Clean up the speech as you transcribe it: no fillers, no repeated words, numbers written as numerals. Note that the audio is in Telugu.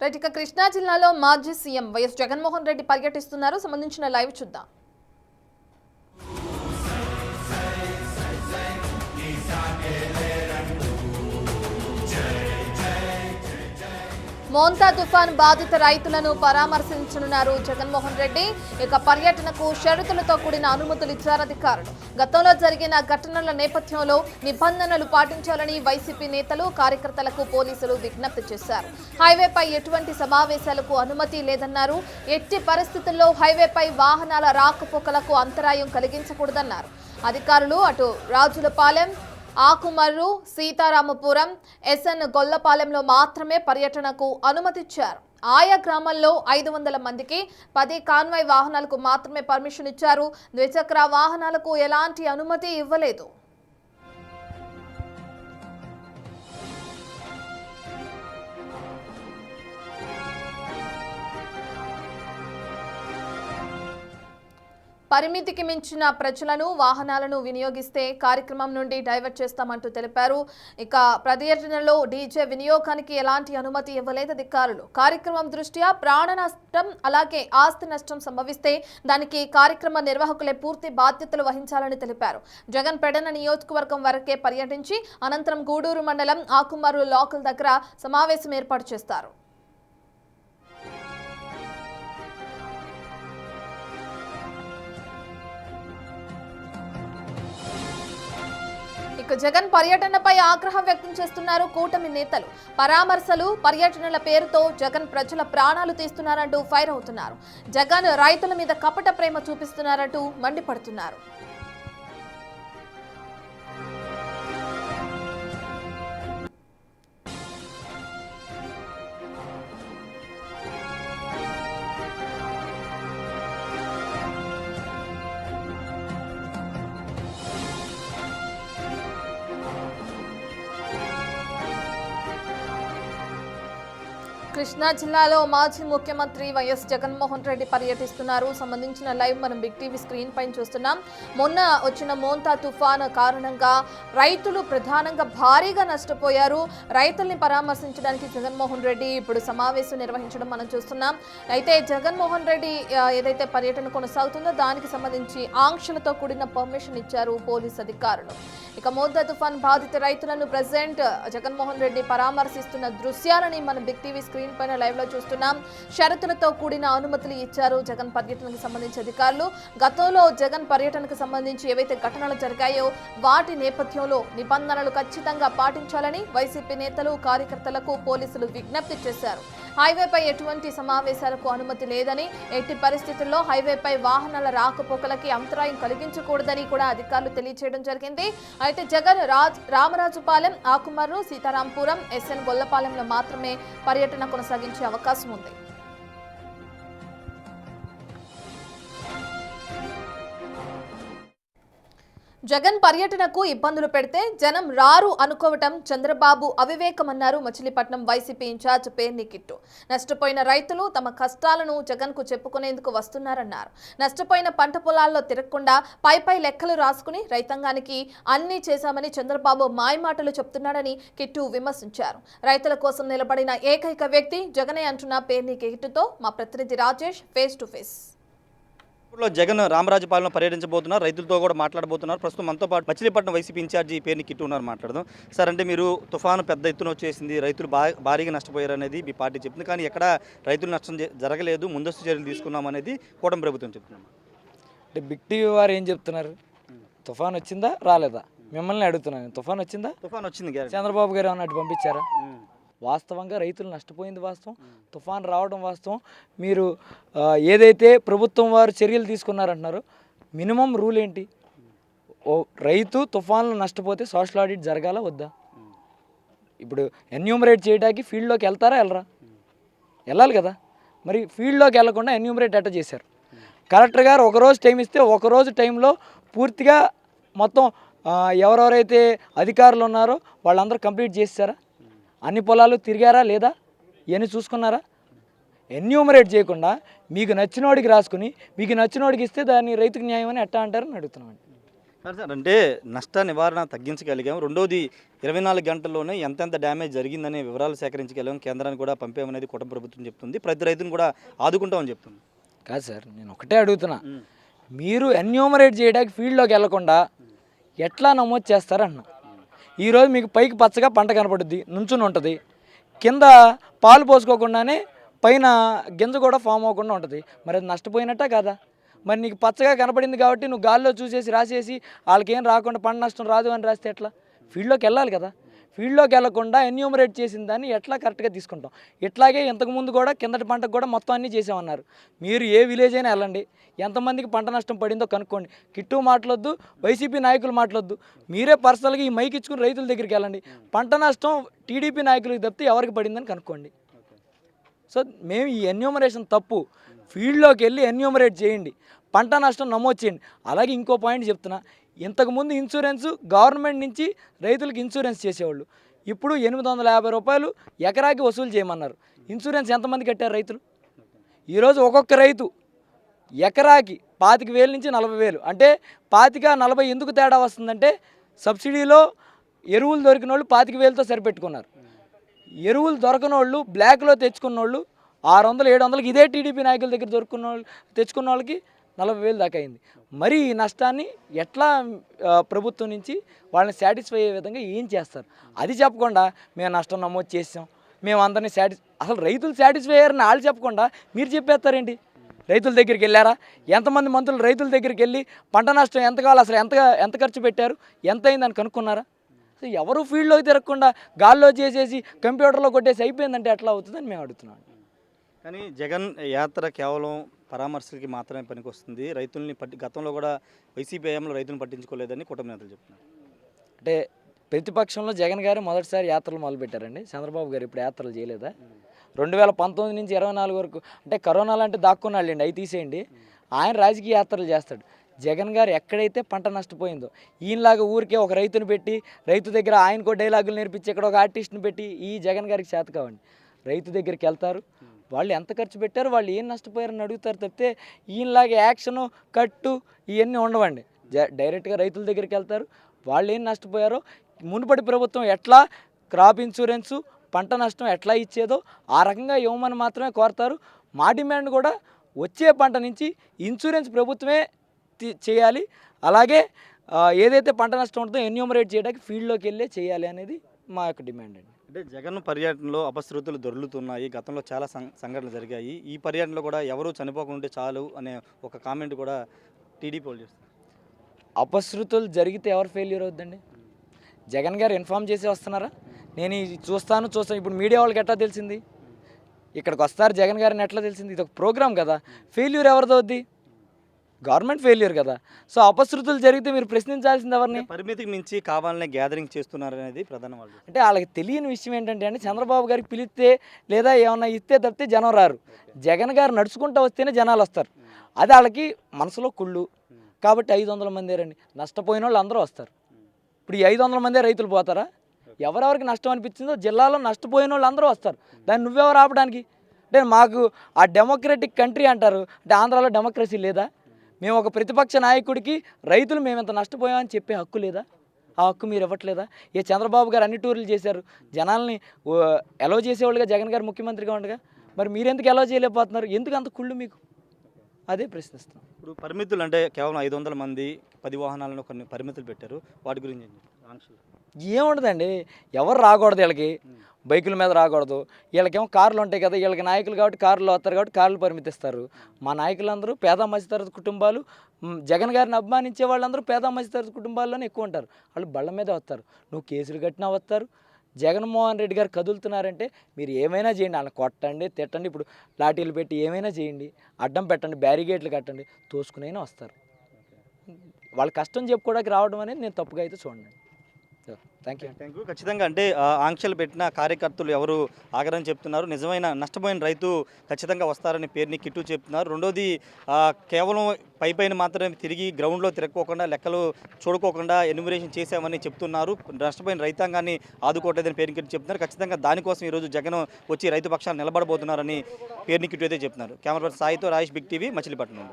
రైట్ ఇక కృష్ణా జిల్లాలో మాజీ సీఎం వైఎస్ జగన్మోహన్ రెడ్డి పర్యటిస్తున్నారు. సంబంధించిన లైవ్ చూద్దాం. మోంతా తుఫాన్ బాధిత రైతులను పరామర్శించనున్నారు జగన్మోహన్ రెడ్డి. ఇక పర్యటనకు షరతులతో కూడిన అనుమతులు ఇచ్చారు అధికారులు. గతంలో జరిగిన ఘటనల నేపథ్యంలో నిబంధనలు పాటించాలని వైసీపీ నేతలు కార్యకర్తలకు పోలీసులు విజ్ఞప్తి చేశారు. హైవేపై ఎటువంటి సమావేశాలకు అనుమతి లేదన్నారు. ఎట్టి పరిస్థితుల్లో హైవేపై వాహనాల రాకపోకలకు అంతరాయం కలిగించకూడదన్నారు అధికారులు. అటు రాజులపాలెం, ఆకుమర్రు, సీతారామపురం, ఎస్ఎన్ గొల్లపాలెంలో మాత్రమే పర్యటనకు అనుమతిచ్చారు. ఆయా గ్రామాల్లో 500 మందికి 10 కాన్వాయ్ వాహనాలకు మాత్రమే పర్మిషన్ ఇచ్చారు. ద్విచక్ర వాహనాలకు ఎలాంటి అనుమతి ఇవ్వలేదు. పరిమితికి మించిన ప్రజలను వాహనాలను వినియోగిస్తే కార్యక్రమం నుండి డైవర్ట్ చేస్తామంటూ తెలిపారు. ఇక పర్యటనలో డీజే వినియోగానికి ఎలాంటి అనుమతి ఇవ్వలేదు అధికారులు. కార్యక్రమం దృష్ట్యా ప్రాణ నష్టం అలాగే ఆస్తి నష్టం సంభవిస్తే దానికి కార్యక్రమ నిర్వాహకులే పూర్తి బాధ్యతలు వహించాలని తెలిపారు. జగన్ పెడన నియోజకవర్గం వరకే పర్యటించి అనంతరం గూడూరు మండలం ఆకుమర్రు లోకల్ దగ్గర సమావేశం ఏర్పాటు చేస్తారు. జగన్ పర్యటనపై ఆగ్రహం వ్యక్తం చేస్తున్నారు కూటమి నేతలు. పరామర్శలు, పర్యటనల పేరుతో జగన్ ప్రజల ప్రాణాలు తీస్తున్నారంటూ ఫైర్ అవుతున్నారు. జగన్ రైతుల మీద కపట ప్రేమ చూపిస్తున్నారంటూ మండిపడుతున్నారు. కృష్ణా జిల్లాలో మాజీ ముఖ్యమంత్రి వైఎస్ జగన్మోహన్ రెడ్డి పర్యటిస్తున్నారు. సంబంధించిన లైవ్ మనం బిగ్ టీవీ స్క్రీన్ పైన చూస్తున్నాం. మొన్న వచ్చిన మోంతా తుఫాను కారణంగా రైతులు ప్రధానంగా భారీగా నష్టపోయారు. రైతుల్ని పరామర్శించడానికి జగన్మోహన్ రెడ్డి ఇప్పుడు సమావేశం నిర్వహించడం మనం చూస్తున్నాం. అయితే జగన్మోహన్ రెడ్డి ఏదైతే పర్యటన కొనసాగుతుందో దానికి సంబంధించి ఆంక్షలతో కూడిన పర్మిషన్ ఇచ్చారు పోలీస్ అధికారులు. ఇక మోంతా తుఫాన్ బాధిత రైతులను ప్రెసిడెంట్ జగన్మోహన్ రెడ్డి పరామర్శిస్తున్న దృశ్యాలని మనం బిగ్ టీవీ స్క్రీన్ పైన లైవ్ లో చూస్తున్నాం. షరతులతో కూడిన అనుమతులు ఇచ్చారు జగన్ పర్యటనకు సంబంధించి అధికారులు. గతంలో జగన్ పర్యటనకు సంబంధించి ఏవైతే ఘటనలు జరిగాయో వాటి నేపథ్యంలో నిబంధనలు ఖచ్చితంగా పాటించాలని వైసీపీ నేతలు కార్యకర్తలకు పోలీసులు విజ్ఞప్తి చేశారు. హైవేపై ఎటువంటి సమావేశాలకు అనుమతి లేదని, ఎట్టి పరిస్థితుల్లో హైవేపై వాహనాల రాకపోకలకి అంతరాయం కలిగించకూడదని కూడా అధికారులు తెలియజేయడం జరిగింది. అయితే జగన్ రామరాజుపాలెం, ఆకుమర్రు, సీతారాంపురం, ఎస్ఎన్ గొల్లపాలెంలో మాత్రమే పర్యటన కొనసాగించే అవకాశం ఉంది. జగన్ పర్యటనకు ఇబ్బందులు పెడితే జనం రారు అనుకోవటం చంద్రబాబు అవివేకమన్నారు మచిలీపట్నం వైసీపీ ఇన్ఛార్జ్ పేర్ని కిట్టు. నష్టపోయిన రైతులు తమ కష్టాలను జగన్కు చెప్పుకునేందుకు వస్తున్నారన్నారు. నష్టపోయిన పంట పొలాల్లో తిరగకుండా పై లెక్కలు రాసుకుని రైతాంగానికి అన్నీ చేశామని చంద్రబాబు మాయమాటలు చెప్తున్నాడని కిట్టు విమర్శించారు. రైతుల కోసం నిలబడిన ఏకైక వ్యక్తి జగనే అంటున్న పేర్ని కిట్టుతో మా ప్రతినిధి Rajesh face to face. Jagan రామరాజుపాలెంలో పర్యటించబోతున్నారు. రైతులతో కూడా మాట్లాడబోతున్నారు. ప్రస్తుతం మనతో పాటు మచిలీపట్నం వైసీపీ ఇన్ఛార్జి పేరుని కిట్టు ఉన్నారు. మాట్లాడదాం సార్. అంటే మీరు తుఫాను పెద్ద ఎత్తున వచ్చేసింది, రైతులు భారీగా నష్టపోయారు అనేది మీ పార్టీ చెప్తుంది. కానీ ఎక్కడ రైతులు నష్టం జరగలేదు, ముందస్తు చర్యలు తీసుకున్నాం అనేది కూటమి ప్రభుత్వం చెప్తున్నాం. అంటే బిగ్ టీవీ వారు ఏం చెప్తున్నారు? తుఫాన్ వచ్చిందా రాలేదా మిమ్మల్ని అడుగుతున్నాను. తుఫాన్ వచ్చిందా? తుఫాన్ వచ్చింది. చంద్రబాబు గారు ఏమన్నా అటు పంపించారా? వాస్తవంగా రైతులు నష్టపోయింది వాస్తవం, తుఫాన్ రావడం వాస్తవం. మీరు ఏదైతే ప్రభుత్వం వారు చర్యలు తీసుకున్నారంటున్నారో మినిమం రూల్ ఏంటి? ఓ రైతు తుఫాన్లు నష్టపోతే సోషల్ ఆడిట్ జరగాల వద్దా? ఇప్పుడు ఎన్యూమరేట్ చేయడానికి ఫీల్డ్లోకి వెళ్తారా వెళ్ళరా? వెళ్ళాలి కదా. మరి ఫీల్డ్లోకి వెళ్లకుండా ఎన్యూమరేట్ ఎట్ట చేశారు? కలెక్టర్ గారు ఒకరోజు టైం ఇస్తే ఒకరోజు టైంలో పూర్తిగా మొత్తం ఎవరెవరైతే అధికారులు ఉన్నారో వాళ్ళందరూ కంప్లీట్ చేశారా? అన్ని పొలాలు తిరిగారా లేదా? ఇవన్నీ చూసుకున్నారా? ఎన్యూమరేట్ చేయకుండా మీకు నచ్చినోడికి రాసుకుని మీకు నచ్చినోడికి ఇస్తే దాన్ని రైతుకు న్యాయం అని ఎట్టా అంటారని అడుగుతున్నామండి. సార్ అంటే నష్ట నివారణ తగ్గించగలిగాం. రెండోది 24 గంటల్లోనే ఎంతెంత డ్యామేజ్ జరిగిందనే వివరాలు సేకరించగలిగాం. కేంద్రానికి కూడా పంపామనేది కూటమి ప్రభుత్వం చెప్తుంది. ప్రతి రైతును కూడా ఆదుకుంటామని చెప్తుంది. కాదు సార్, నేను ఒకటే అడుగుతున్నా, మీరు ఎన్యూమరేట్ చేయడానికి ఫీల్డ్లోకి వెళ్లకుండా ఎట్లా నమోదు చేస్తారన్న. ఈరోజు మీకు పైకి పచ్చగా పంట కనపడుద్ది, నుంచుని ఉంటుంది, కింద పాలు పోసుకోకుండానే పైన గింజ కూడా ఫామ్ అవ్వకుండా ఉంటుంది. మరి అది నష్టపోయినట్టా కాదా? మరి నీకు పచ్చగా కనపడింది కాబట్టి నువ్వు గాల్లో చూసేసి రాసేసి వాళ్ళకేం రాకుండా పంట నష్టం రాదు అని రాస్తే ఎట్లా? ఫీల్డ్లోకి వెళ్ళాలి కదా. ఫీల్డ్లోకి వెళ్లకుండా ఎన్యూమరేట్ చేసిన దాన్ని ఎట్లా కరెక్ట్గా తీసుకుంటాం? ఇట్లాగే ఇంతకుముందు కూడా కిందటి పంటకు కూడా మొత్తం అన్నీ చేసామన్నారు. మీరు ఏ విలేజ్ అయినా వెళ్ళండి, ఎంతమందికి పంట నష్టం పడిందో కనుక్కోండి. కిట్టు మాట్లాడొద్దు, వైసీపీ నాయకులు మాట్లాడొద్దు, మీరే పర్సనల్గా ఈ మైక్ ఇచ్చుకుని రైతుల దగ్గరికి వెళ్ళండి. పంట నష్టం టీడీపీ నాయకులకు తప్పితే ఎవరికి పడిందని కనుక్కోండి. సో మేము ఈ ఎన్యూమరేషన్ తప్పు, ఫీల్డ్లోకి వెళ్ళి ఎన్యూమరేట్ చేయండి, పంట నష్టం నమోదు చేయండి. అలాగే ఇంకో పాయింట్ చెప్తున్నా, ఇంతకుముందు ఇన్సూరెన్స్ గవర్నమెంట్ నుంచి రైతులకు ఇన్సూరెన్స్ చేసేవాళ్ళు, ఇప్పుడు 850 రూపాయలు ఎకరాకి వసూలు చేయమన్నారు. ఇన్సూరెన్స్ ఎంతమంది కట్టారు రైతులు? ఈరోజు ఒక్కొక్క రైతు ఎకరాకి 25,000 నుంచి 40,000, అంటే 25-40 ఎందుకు తేడా వస్తుందంటే సబ్సిడీలో ఎరువులు దొరికిన వాళ్ళు 25,000తో సరిపెట్టుకున్నారు. ఎరువులు దొరకని వాళ్ళు బ్లాక్లో తెచ్చుకున్న వాళ్ళు 600-700కి ఇదే టీడీపీ నాయకుల దగ్గర దొరుకున్న వాళ్ళు తెచ్చుకున్న వాళ్ళకి 40,000 దాకా అయింది. మరి ఈ నష్టాన్ని ఎట్లా ప్రభుత్వం నుంచి వాళ్ళని సాటిస్ఫై అయ్యే విధంగా ఏం చేస్తారు? అది చెప్పకుండా మేము నష్టం నమోదు చేసాం, మేము అందరినీ అసలు రైతులు సాటిస్ఫై అయ్యారని వాళ్ళు చెప్పకుండా మీరు చెప్పేస్తారేంటి? రైతుల దగ్గరికి వెళ్ళారా? ఎంతమంది మంత్రులు రైతుల దగ్గరికి వెళ్ళి పంట నష్టం ఎంత కావాలి, అసలు ఎంత ఖర్చు పెట్టారు, ఎంత అయిందని కనుక్కున్నారా? సో ఎవరు ఫీల్డ్లోకి తిరగకుండా గాల్లో చేసేసి కంప్యూటర్లో కొట్టేసి అయిపోయిందంటే ఎట్లా అవుతుందని మేము అడుగుతున్నాం. కానీ జగన్ యాత్ర కేవలం పరామర్శలకి మాత్రమే పనికొస్తుంది. రైతుల్ని గతంలో కూడా వైసీపీ హయాంలో రైతులను పట్టించుకోలేదని కూటమి నేతలు చెప్తున్నారు. అంటే ప్రతిపక్షంలో జగన్ గారు మొదటిసారి యాత్రలు మొదలుపెట్టారండి. చంద్రబాబు గారు ఇప్పుడు యాత్రలు చేయలేదా? 2019 నుంచి 24 వరకు, అంటే కరోనాలో అంటే దాక్కున్నాళ్ళండి, అవి తీసేయండి. ఆయన రాజకీయ యాత్రలు చేస్తాడు. జగన్ గారు ఎక్కడైతే పంట నష్టపోయిందో ఈయనలాగా ఊరికే ఒక రైతుని పెట్టి రైతు దగ్గర ఆయనకో డైలాగులు నేర్పించి ఇక్కడ ఒక ఆర్టిస్ట్ని పెట్టి ఈ జగన్ గారికి చేత కావండి. రైతు దగ్గరికి వెళ్తారు, వాళ్ళు ఎంత ఖర్చు పెట్టారు, వాళ్ళు ఏం నష్టపోయారని అడుగుతారు తప్పితే ఈయనలాగా యాక్షను కట్టు ఇవన్నీ ఉండవండి. డైరెక్ట్గా రైతుల దగ్గరికి వెళ్తారు, వాళ్ళు ఏం నష్టపోయారో, మునుపటి ప్రభుత్వం ఎట్లా క్రాప్ ఇన్సూరెన్సు పంట నష్టం ఎట్లా ఇచ్చేదో ఆ రకంగా ఇవ్వమని మాత్రమే కోరతారు. మా డిమాండ్ కూడా వచ్చే పంట నుంచి ఇన్సూరెన్స్ ప్రభుత్వమే చేయాలి. అలాగే ఏదైతే పంట నష్టం ఉంటుందో ఎన్యూమరేట్ చేయడానికి ఫీల్డ్లోకి వెళ్ళే చేయాలి అనేది మా యొక్క డిమాండ్ అండి. అంటే జగన్ పర్యటనలో అపశృతులు దొర్లుతున్నాయి, గతంలో చాలా సంఘటనలు జరిగాయి. ఈ పర్యటనలో కూడా ఎవరు చనిపోకుండా చాలు అనే ఒక కామెంట్ కూడా టీడీపీ వాళ్ళు చేస్తారు. అపశృతులు జరిగితే ఎవరు ఫెయిల్యూర్ అవుద్దండి? జగన్ గారు ఇన్ఫామ్ చేసి వస్తున్నారా? నేను చూస్తాను. ఇప్పుడు మీడియా వాళ్ళకి ఎట్లా తెలిసింది? ఇక్కడికి వస్తారు జగన్ గారిని ఎట్లా తెలిసింది? ఇది ఒక ప్రోగ్రామ్ కదా. ఫెయిల్యూర్ ఎవరిదో వద్ది? గవర్నమెంట్ ఫెయిల్యూర్ కదా. సో అపశృతులు జరిగితే మీరు ప్రశ్నించాల్సింది ఎవరిని? పరిమితికి మించి కావాలనే గ్యాదరింగ్ చేస్తున్నారు అనేది ప్రధాన వాళ్ళు. అంటే వాళ్ళకి తెలియని విషయం ఏంటంటే అండి, చంద్రబాబు గారికి పిలిస్తే లేదా ఏమన్నా ఇస్తే తప్పితే జనం రారు. జగన్ గారు నడుచుకుంటూ వస్తేనే జనాలు వస్తారు. అది వాళ్ళకి మనసులో కుళ్ళు. కాబట్టి 500 మంది రండి, నష్టపోయిన వాళ్ళు అందరూ వస్తారు. ఇప్పుడు ఈ 500 మందే రైతులు పోతారా? ఎవరెవరికి నష్టం అనిపించిందో జిల్లాలో నష్టపోయిన వాళ్ళు అందరూ వస్తారు. దాన్ని నువ్వెవరు ఆపడానికి? అంటే మాకు ఆ డెమోక్రటిక్ కంట్రీ అంటారు, అంటే ఆంధ్రాలో డెమోక్రసీ లేదా? మేము ఒక ప్రతిపక్ష నాయకుడికి రైతులు మేము ఇంత నష్టపోయామని చెప్పే హక్కు లేదా? ఆ హక్కు మీరు ఇవ్వట్లేదా? ఏ చంద్రబాబు గారు అన్ని టూర్లు చేశారు, జనాల్ని ఎలో చేసేవాళ్ళుగా జగన్ గారు ముఖ్యమంత్రిగా ఉండగా, మరి మీరెందుకు ఎలో చేయలేకపోతున్నారు? ఎందుకు అంత కుళ్ళు మీకు? అదే ప్రశ్నిస్తున్నాం. ఇప్పుడు పరిమితులు అంటే కేవలం 500 మంది 10 వాహనాలను కొన్ని పరిమితులు పెట్టారు, వాటి గురించి ఆంక్షలు ఏముండదండి, ఎవరు రాకూడదు, వీళ్ళకి బైకుల మీద రాకూడదు. వీళ్ళకేమో కార్లు ఉంటాయి కదా, వీళ్ళకి నాయకులు కాబట్టి కార్లు వస్తారు కాబట్టి కార్లు పరిమితిస్తారు. మా నాయకులందరూ పేద మధ్యతరగతి కుటుంబాలు, జగన్ గారిని అభిమానించే వాళ్ళందరూ పేద మధ్యతరగతి కుటుంబాల్లోనే ఎక్కువ ఉంటారు. వాళ్ళు బళ్ళ మీదే వస్తారు. నువ్వు కేసులు కట్టినా వస్తారు. జగన్మోహన్ రెడ్డి గారు కదులుతున్నారంటే మీరు ఏమైనా చేయండి, వాళ్ళని కొట్టండి, తిట్టండి, ఇప్పుడు లాఠీలు పెట్టి ఏమైనా చేయండి, అడ్డం పెట్టండి, బ్యారిగేట్లు కట్టండి, తోసుకునైనా వస్తారు. వాళ్ళ కష్టం చెప్పుకోవడానికి రావడం అనేది నేను తప్పుగా అయితే చూడండి. Thank you. ఖచ్చితంగా అంటే ఆంక్షలు పెట్టిన కార్యకర్తలు ఎవరు ఆగరని చెప్తున్నారు. నిజమైన నష్టపోయిన రైతు ఖచ్చితంగా వస్తారని పేరుని కిట్టు చెప్తున్నారు. రెండోది కేవలం పైపైన మాత్రమే తిరిగి గ్రౌండ్లో తిరగకోకుండా లెక్కలు చూడుకోకుండా ఎన్యూమరేషన్ చేశామని చెప్తున్నారు. నష్టపోయిన రైతాంగాన్ని ఆదుకోవట్లేదని పేరుని కిట్టు చెప్తున్నారు. ఖచ్చితంగా దానికోసం ఈరోజు జగన్ వచ్చి రైతు పక్షాన్ని నిలబడబోతున్నారని పేరుని కిట్టు అయితే చెప్తున్నారు. కెమెరా పర్సన్ సాయితో రాజేష్, బిగ్ టీవీ, మచిలీపట్నం.